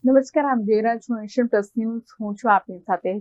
નમસ્કાર, આપ જોઈ રહ્યા છો નેશન પ્લસ ન્યૂઝ. હું છું આપની સાથે.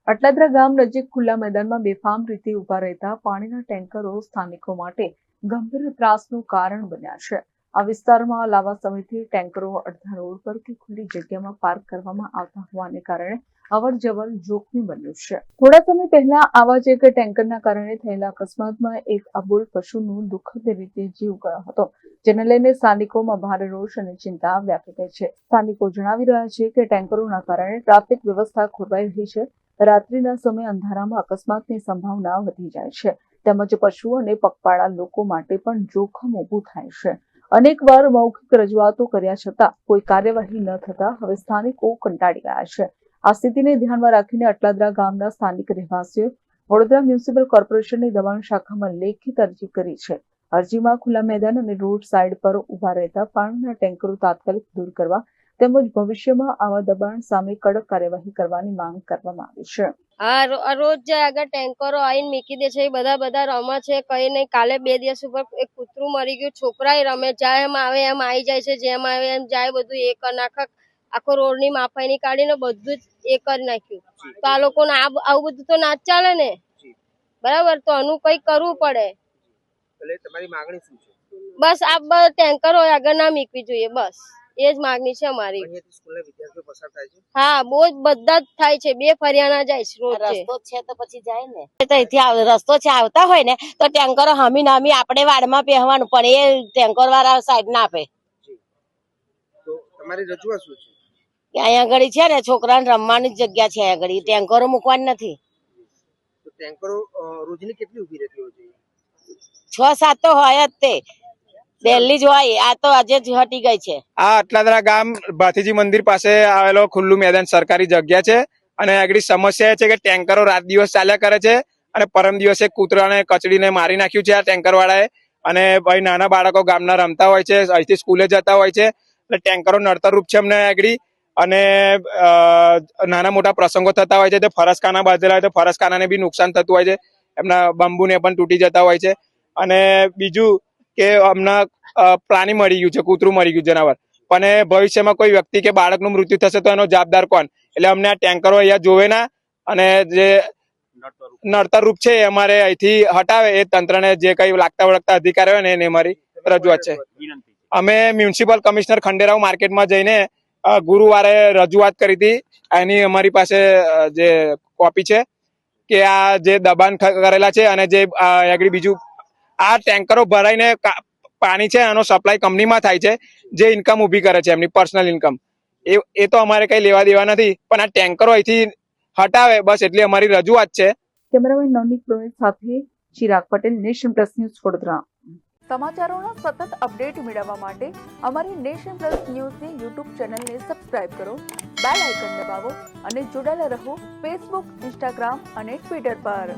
અટલાદરા ગામ નજીક ખુલ્લા મેદાનમાં બેફામ રીતે ઉભા રહેતા પાણીના ટેન્કરો સ્થાનિકો માટે ગંભીર ત્રાસનું કારણ બન્યા છે. આ વિસ્તારમાં લાંબા સમયથી ટેન્કરો અડધા રોડ પર કે ખુલ્લી જગ્યામાં પાર્ક કરવામાં આવતા હોવાને કારણે અવરજવર જોખમી બન્યું છે. થોડા સમય પહેલા આવા જ એક ટેન્કરના કારણે થયેલા અકસ્માતમાં એક અબોલ પશુનું દુઃખદ રીતે જીવ ગયો હતો, જેને લઈને સ્થાનિકોમાં ભારે રોષ અને ચિંતા વ્યાપી ગઈ છે. સ્થાનિકો જણાવી રહ્યા છે કે ટેન્કરોના કારણે ટ્રાફિક વ્યવસ્થા ખોરવાઈ રહી છે. રાત્રિના સમયે અંધારામાં અકસ્માતની સંભાવના વધી જાય છે, તેમજ પશુ અને પગપાળા લોકો માટે પણ જોખમ ઊભું થાય છે. અનેકવાર મૌખિક રજૂઆતો કર્યા છતાં કોઈ કાર્યવાહી ન થતા હવે સ્થાનિકો કંટાળી ગયા છે. આ સ્થિતિને ધ્યાનમાં રાખીને અટલાદરા ગામના સ્થાનિક રહેવાસીઓએ વડોદરા મ્યુનિસિપલ કોર્પોરેશનની દબાણ શાખામાં લેખિત અરજી કરી છે. અરજીમાં ખુલ્લા મેદાન અને રોડ સાઇડ પર ઉભા રહેતા પાણીના ટેન્કરો તાત્કાલિક દૂર કરવા તેમજ ભવિષ્યમાં આવા દબાણ સામે કડક કાર્યવાહી કરવાની માંગ કરવામાં આવી છે. રોજ જાય આગળ ટેન્કરો આવીને મૂકી દે છે. બધા રમે છે. કઈ નહીં, કાલે 2 દિવસ ઉપર એક કૂતરું મરી ગયું. છોકરાએ રમે, જાય એમ આવે એમ આવી જાય છે, જેમ આવે એમ જાય. બધું એ કરી નાખે. આખો રોડની માફાઈની કાઢીને બધું જ એ કરી નાખ્યું. તો આ લોકોને આવું બધું તો ના ચાલે ને, બરાબર? તો આનું કઈ કરવું પડે. તમારી માંગણી શું છે? બસ આ ટેન્કરો આગળ ના મૂકવી જોઈએ, બસ એ જ માંગણી છે અમારી. હા, બહુ જ બધા જ થાય છે. 2 ફરિયાના જાય છે રોજ. રસ્તો છે તો પછી જાય ને. અહીંથી રસ્તો છે, આવતા હોય ને તો ટેન્કરો હમી નામી આપણે વાડમાં પહેવાનું, પણ એ ટેન્કર વાળા સાઈડ ના આપે. તમારી રજૂઆત શું છે? અહીંયા આગળ છે ને છોકરાને રમવાની જગ્યા છે, અહીંયા આગળ ટેન્કરો મૂકવાની નથી. ટેન્કરો રોજની કેટલી ઉભી રહેતી હોય છે? 6-7 તો હોય જ તે, દિલ્હી જ હોય. આ તો આજે જ હટી ગઈ છે. આ અટલાદરા ગામ ભાથીજી મંદિર પાસે આવેલો ખુલ્લું મેદાન સરકારી જગ્યા છે, અને આગળ સમસ્યા એ છે કે ટેન્કરો રાત દિવસ ચાલ્યા કરે છે, અને પરમ દિવસે કૂતરાને કચડીને મારી નાખ્યું છે આ ટેન્કર વાળાએ. અને ભાઈ નાના બાળકો ગામના રમતા હોય છે, અહીંથી સ્કૂલે જતા હોય છે, એટલે ટેન્કરો નડતરરૂપ છે અમને આગળ. અને નાના મોટા પ્રસંગો થતા હોય છે, તે ફરસખાના બાંધેલા હોય તો ફરસખાનાને બી નુકસાન થતું હોય છે, એમના બંબુને પણ તૂટી જતા હોય છે. અને બીજું કે હમણાં પ્રાણી મરી ગયું છે, કૂતરું મરી ગયું, જનાવર. પણ ભવિષ્યમાં કોઈ વ્યક્તિ કે બાળકનું મૃત્યુ થશે તો એનો જવાબદાર કોણ? એટલે અમને આ ટેન્કરો અહીંયા જોવે ના, અને જે નડતર રૂપ છે એ અમારે અહીંથી હટાવે. એ તંત્રને જે કઈ લાગતા વળગતા અધિકારી હોય ને એને અમારી રજૂઆત છે. અમે મ્યુનિસિપલ કમિશનર ખંડેરાવ માર્કેટમાં જઈને ગુરુવારે રજૂઆત કરી હતી. એની અમારી પાસે જે કોપી છે કે આ જે દબાણ કરેલા છે, અને જે આગળ બીજું આ ટેન્કરો ભરાઈને પાણી છે એનો સપ્લાય કંપનીમાં થાય છે, જે ઇન્કમ ઊભી કરે છે, એમની પર્સનલ ઇન્કમ. એ તો અમારે કઈ લેવા દેવા નથી, પણ આ ટેન્કરો અહીંથી હટાવે, બસ એટલી અમારી રજૂઆત છે. કેમેરામેન નવનીત પ્રોહિત સાથે Chirag Patel, nation plus news, Vadodara. સમાચારોના સતત અપડેટ મેળવવા માટે અમારી નેશન પ્લસ ન્યૂઝની યુટ્યુબ ચેનલને સબસ્ક્રાઇબ કરો, બેલ આઇકન દબાવો અને જોડાયેલા રહો ફેસબુક, ઇન્સ્ટાગ્રામ અને ટ્વિટર પર.